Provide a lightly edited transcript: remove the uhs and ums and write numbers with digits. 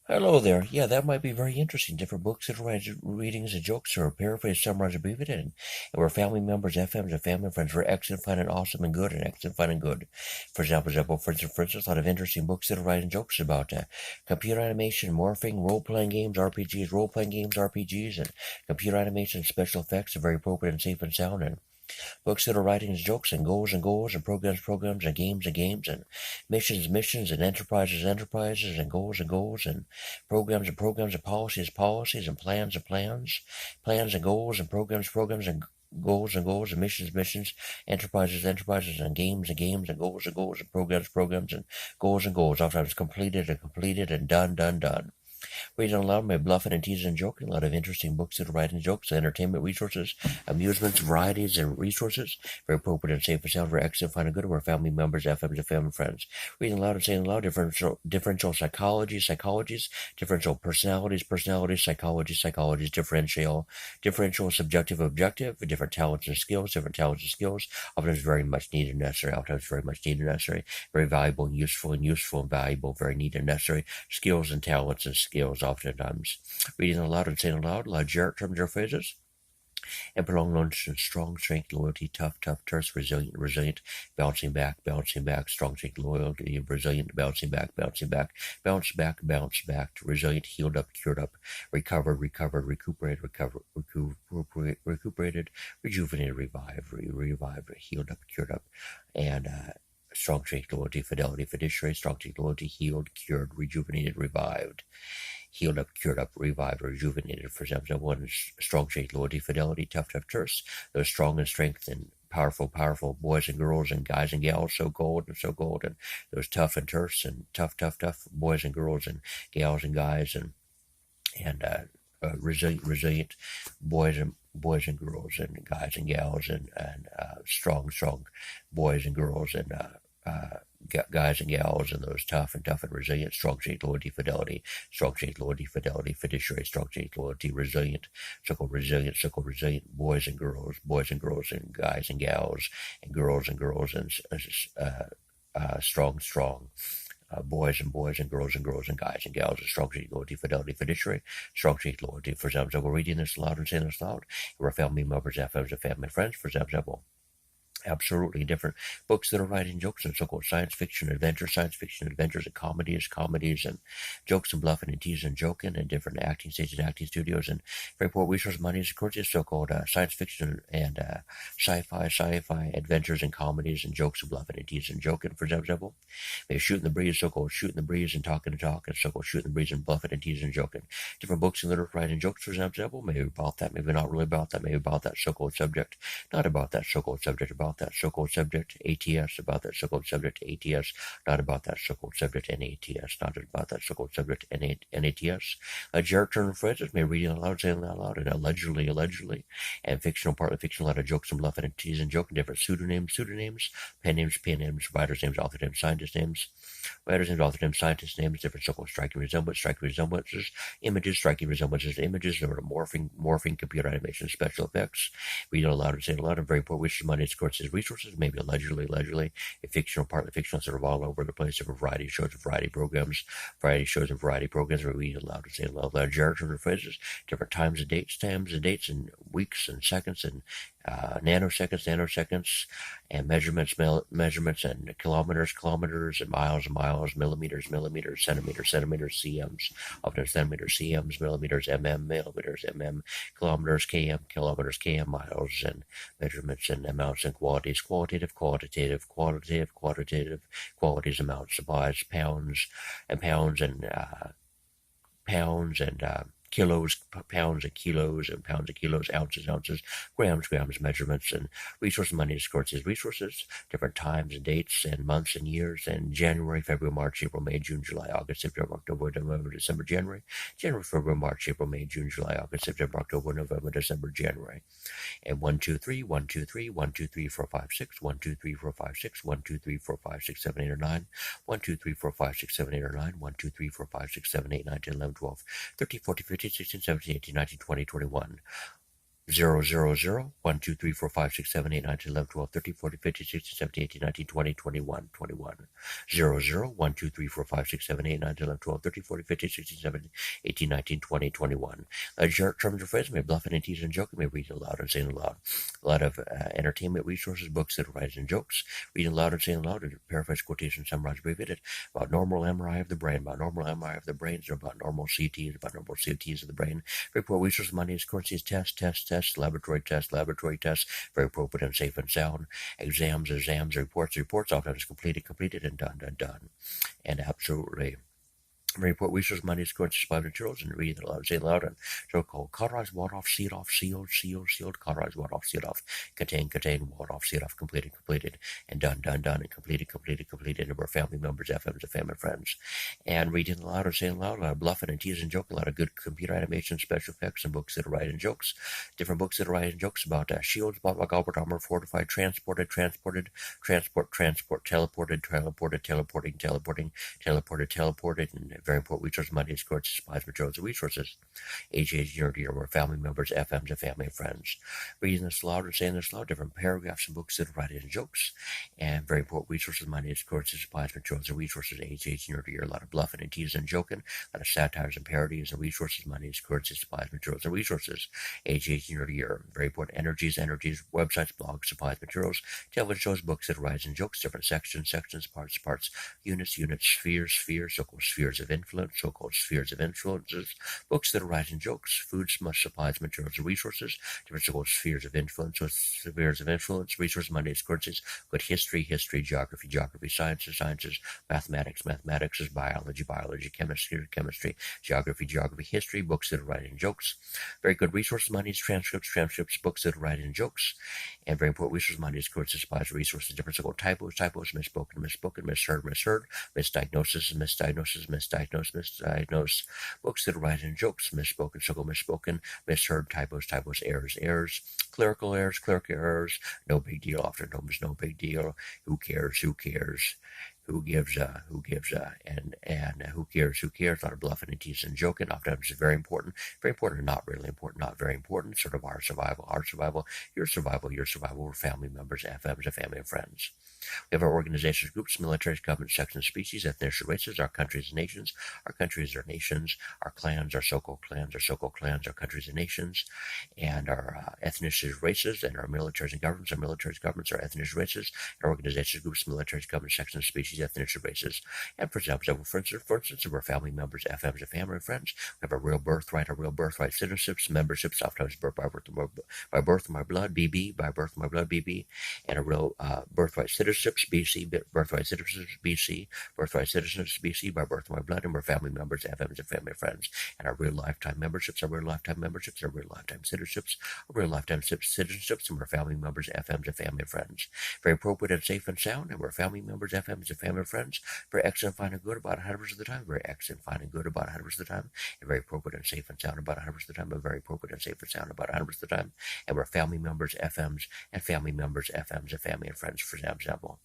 Hello there. Yeah, that might be very interesting. Different books that write readings and jokes or paraphrase, summarize, abbreviated, and we're family members, FMs, and family friends. We're excellent, fun, and awesome, and good, and excellent, fun, and good. For instance, a lot of interesting books that are writing jokes about computer animation, morphing, role-playing games, RPGs, and computer animation, special effects are very appropriate and safe and sound, and books that are writings, jokes, and goals, and programs, and games, and missions, and enterprises, and goals, and programs, and policies, and plans, and goals, and goals, and missions, enterprises, and games, and goals, and programs, and goals. Oftentimes completed, and done. Reading aloud may bluffing and teasing and joking. A lot of interesting books that are writing jokes, entertainment resources, amusements, varieties, and resources. Very appropriate and safe and sound, very excellent, fun and good. We're family members, FMs, and family friends. Reading aloud and saying aloud, differential psychologies, differential personalities, psychologies, differential subjective, objective, different talents and skills, Oftentimes very much needed and necessary, very valuable and useful, and valuable, very needed and necessary, skills and talents and skills oftentimes. Reading aloud and saying aloud, a lot of generic terms or phrases, and prolonged lunch and strong strength, loyalty, tough, terse, resilient, bouncing back, strong strength, loyalty, resilient, bouncing back, bounce back, resilient, healed up, cured up, recovered, recuperated, rejuvenated, revived, healed up, cured up, and strong strength, loyalty, fidelity, fiduciary, strong strength, loyalty, healed, cured, rejuvenated, revived, healed up, cured up, revived, rejuvenated. For example, one is strong strength, loyalty, fidelity, tough, terse. Those strong and strength and powerful boys and girls and guys and gals, so gold, and those tough and terse and tough boys and girls and gals and guys and resilient boys and girls and guys and gals and strong boys and girls and guys and gals, and those tough and resilient, strong strength, loyalty, fidelity, fiduciary, strong strength, loyalty, resilient, resilient, boys and girls, and guys and gals, and girls and strong. Boys and girls and guys and gals, and strong strength, loyalty, fidelity, fiduciary, strong strength, loyalty. For example, we're reading this aloud and saying this aloud. We're family members, FMs, and family friends. For example, absolutely different books that are writing jokes and so-called science fiction adventures, and comedies, and jokes and bluffing and teasing and joking, and different acting stages and acting studios, and very important resource money is, of course, is so-called science fiction and sci-fi adventures and comedies and jokes and bluffing and teasing and joking. For example, maybe shooting the breeze, so-called shooting the breeze and talking to talk, and so-called shooting the breeze and bluffing and teasing and joking. Different books and literature writing jokes, for example, maybe about that, maybe not really about that, maybe about that so-called subject, not about that so-called subject, about that so-called subject, ATS, about that so-called subject, ATS, not about that so-called subject, NATS, not about that so-called subject, NATS. Generic term phrases, maybe reading aloud, saying out loud, and allegedly, and fictional, partly fictional, a lot of jokes and bluffing and teasing and joking, different pseudonyms, pen names, writers' names, author names, scientist names, author names, scientist names, different so-called striking resemblances, images, or morphing, computer animation, special effects. Reading aloud and saying aloud, and very poor wishes, money, sources, resources, maybe allegedly, a fictional, partly fictional, sort of all over the place, different variety shows and variety programs, where we read aloud and say aloud, generative and phrases, different times and dates, and weeks and seconds and nanoseconds, and measurements, and kilometers, and miles, millimeters, centimeters, cms, often centimeters, cms, millimeters, mm, kilometers, km, miles, and measurements and amounts and qualities, qualitative, qualities, amounts, supplies, pounds, and kilos, pounds and kilos, ounces, grams, measurements, and resources, money, resources, different times and dates and months and years, and January, February, March, April, May, June, July, August, September, October, November, December, January, February, March, April, May, June, July, August, September, October, November, December, January. And 1, 2, 3, 1, 2, 3, 1, 2, 3, 4, 5, 6, 1, 2, 3, 4, 5, 6, 1, 2, 3, 4, 5, 6, 7, 8, or 9, 1, 2, 3, 4, 5, 6, 7, 8, or 9, 1, 2, 3, 4, 5, 6, 7, 8, 9, 10, 11, 12, 13, 14, 15, 16, 17, 18, 19, 20, 21. 000 1 2 3 4 5 6 7 8 9 10 11 12 13 14 15 16 17 18 19 20 21 21 00 1 2 3 4 5 6 7 8 9 10 11 12 13 14 15 16 17 18 19 20 21 terms of phrase may bluffing and teasing and joking, may reading aloud and saying aloud. A lot of entertainment resources, books that arise in jokes, reading aloud and saying aloud, and paraphrase quotation summarize abbreviated about normal MRI of the brain, about normal MRI of the brains, or about normal CTs, about normal CTs of the brain. Report resources, money, currencies, tests, laboratory tests, very appropriate and safe and sound. Exams, reports, oftentimes completed, and done. And absolutely. Report resource money scores supply materials and read it aloud, say it loud, and so-called cauterized, ward off, sealed off, sealed, cauterized, ward off, sealed off, contain, ward off, sealed off, completed, and done, and completed, and we're family members, FMs, and family friends. And reading aloud and saying aloud, a lot of bluffing and teasing and joking, a lot of good computer animation, special effects, and books that are writing jokes. Different books that are writing jokes about shields, bought like Albert Armor, fortified, transported, teleported, and very important resources, money, scores, supplies, materials, and resources. AJ's Unity, or family members, FMs, and family and friends. Reading this aloud and saying this aloud, different paragraphs and books that are writing jokes. And very important resources, money, scores, supplies, materials, and resources. AJ's Unity, a lot of bluffing and teasing and joking, a lot of satires and parodies and resources, money, scores, supplies, materials, and resources. AJ's Unity, very important energies, websites, blogs, supplies, materials, television shows, books that arise in jokes, different sections, parts, units, spheres, so-called spheres of influence, so-called spheres of influences, books that arise in jokes, foods, supplies, materials, and resources, different so-called spheres of influence, resources, money, currencies, good history, geography, sciences, mathematics, is biology, chemistry, geography, history, books that arise in jokes, very good resources, money, transcripts, books that arise in jokes, and very important resources, money, currencies, supplies, resources, different so-called typos, misspoken, misheard, misdiagnosed, books that arise in jokes, misspoken, misheard, typos, errors, clerical errors, no big deal, often no big deal, who cares, who gives and who cares, a lot of bluffing and teasing and joking, oftentimes very important, and not really important, not very important, sort of our survival, your survival, we're family members, FMs, and family and friends. We have our organizations, groups, militaries, governments, sections, species, ethnic races, our countries and nations, our clans, our so-called clans, our countries and nations, and our ethnicities, races, and our militaries and governments, our ethnic races, our organizations, groups, militaries, governments, sections, species, ethnic races. And for instance, we're family members, FMs, and family and friends. We have a real birthright, citizenships, memberships, oftentimes by birth my blood, BB, by birth my blood, BB, and a real birthright citizenships, BC, birthright citizenships, BC, by birth my blood, and we're family members, FMs, and family and friends. And our real lifetime memberships, our real lifetime citizenships, and we're family members, FMs, and family and friends. Very appropriate and safe and sound, and we're family members, FMs, and family and friends. Very excellent, fine, and good about 100% of the time. Very excellent, fine, and good about 100% of the time. And very appropriate and safe and sound about 100% of the time. But very appropriate and safe and sound about 100% of the time. And we're family members, FMs, and family members, FMs, and family and friends, for example.